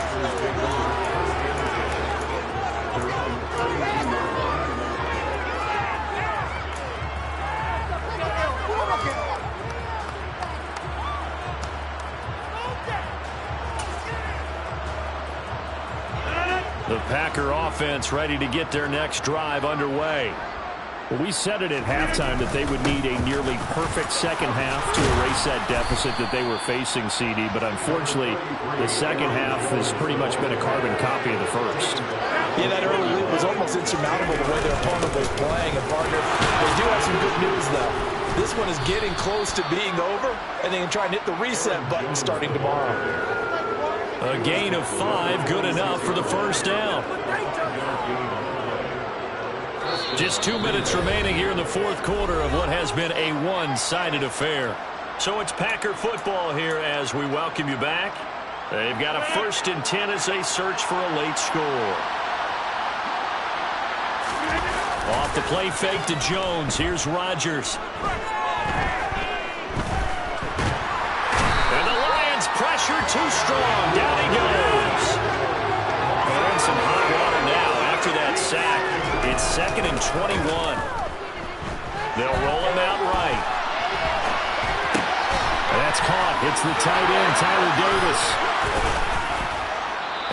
The Packer offense ready to get their next drive underway. Well, we said it at halftime that they would need a nearly perfect second half to erase that deficit that they were facing, CD. But unfortunately, the second half has pretty much been a carbon copy of the first. Yeah, that early lead was almost insurmountable the way their opponent was playing. And, partner, they do have some good news, though. This one is getting close to being over, and they can try and hit the reset button starting tomorrow. A gain of 5, good enough for the first down. Just 2 minutes remaining here in the 4th quarter of what has been a one-sided affair. So it's Packer football here as we welcome you back. They've got a 1st and 10 as they search for a late score. Off the play fake to Jones. Here's Rodgers. And the Lions pressure too strong. Down he goes. They're in some hot water now after that sack. It's 2nd and 21. They'll roll him out right. That's caught. It's the tight end, Tyler Davis.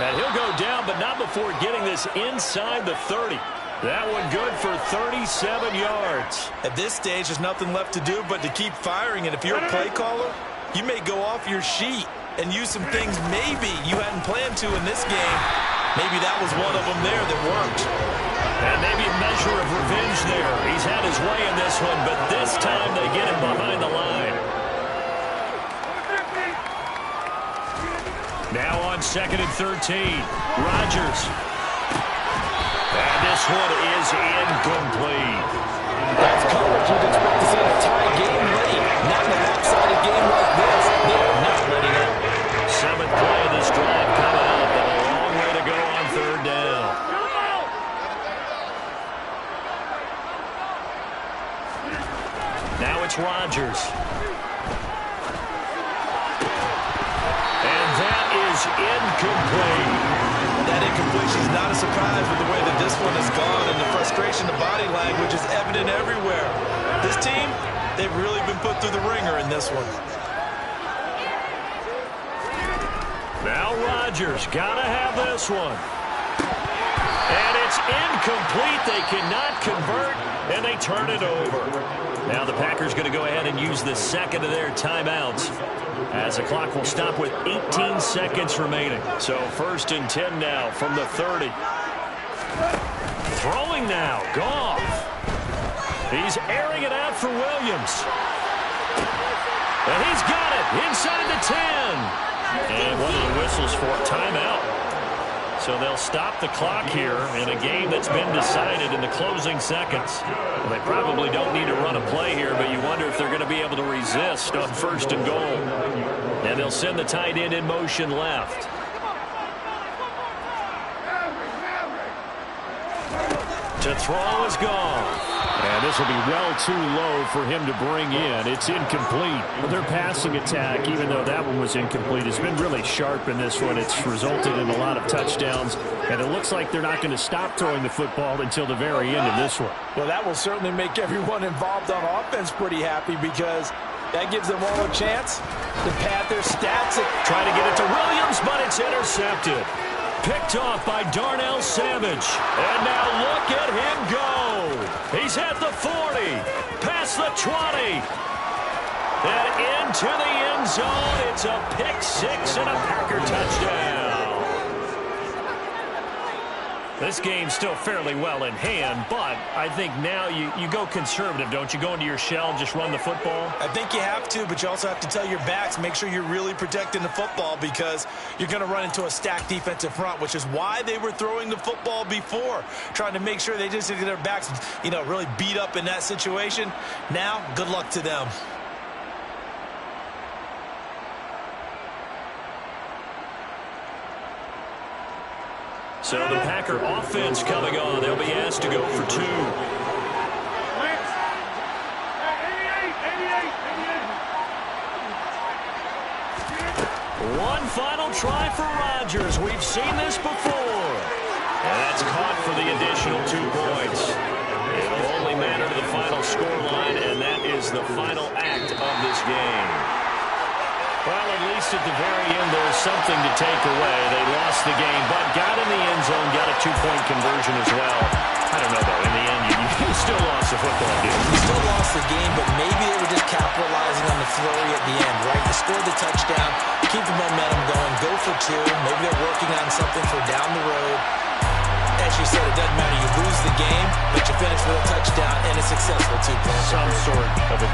And he'll go down, but not before getting this inside the 30. That one good for 37 yards. At this stage, there's nothing left to do but to keep firing. And if you're a play caller, you may go off your sheet and use some things maybe you hadn't planned to in this game. Maybe that was one of them there that worked. And maybe a measure of revenge there. He's had his way in this one, but this time they get him behind the line. Now on 2nd and 13. Rodgers. And this one is incomplete. That's coverage you'd expect to see in a tie game late. Not in a lopsided game like this. They are not letting up. 7th play of this drive coming up, and a long way to go on 3rd down. Now it's Rodgers. And that is incomplete. That incompletion is not a surprise with the way that this one has gone, and the frustration, the body language is evident everywhere. This team, they've really been put through the ringer in this one. Now Rodgers, gotta have this one. And it's incomplete. They cannot convert, and they turn it over. Now the Packers going to go ahead and use the 2nd of their timeouts, as the clock will stop with 18 seconds remaining. So 1st and 10 now from the 30. Throwing now, Goff. He's airing it out for Williams. And he's got it inside the 10. And one of the whistles for a timeout. So they'll stop the clock here in a game that's been decided in the closing seconds. Well, they probably don't need to run a play here, but you wonder if they're going to be able to resist on 1st and goal. And they'll send the tight end in motion left. The throw is gone. And this will be well too low for him to bring in. It's incomplete. Well, their passing attack, even though that one was incomplete, has been really sharp in this one. It's resulted in a lot of touchdowns, and it looks like they're not going to stop throwing the football until the very end of this one. Well, that will certainly make everyone involved on offense pretty happy because that gives them all a chance to pad their stats. Trying to get it to Williams, but it's intercepted. Picked off by Darnell Savage. And now look at him go. He's at the 40, past the 20, and into the end zone. It's a pick six and a Packer touchdown. This game's still fairly well in hand, but I think now you go conservative, don't you? Go into your shell and just run the football? I think you have to, but you also have to tell your backs, make sure you're really protecting the football because you're going to run into a stacked defensive front, which is why they were throwing the football before, trying to make sure they just get their backs, really beat up in that situation. Now, good luck to them. So the Packer offense coming on. They'll be asked to go for two. One final try for Rodgers. We've seen this before. And that's caught for the additional 2 points. It'll only matter to the final scoreline, and that is the final act of this game. Well, at least at the very end, there's something to take away. They lost the game, but got in the end zone, got a 2-point conversion as well. I don't know, though. In the end, you still lost the football game. You still lost the game, but maybe they were just capitalizing on the flurry at the end, right? You scored the touchdown, keep the momentum going, go for 2. Maybe they're working on something for down the road. As you said, it doesn't matter. You lose the game, but you finish with a touchdown and a successful 2 points. Some sort of a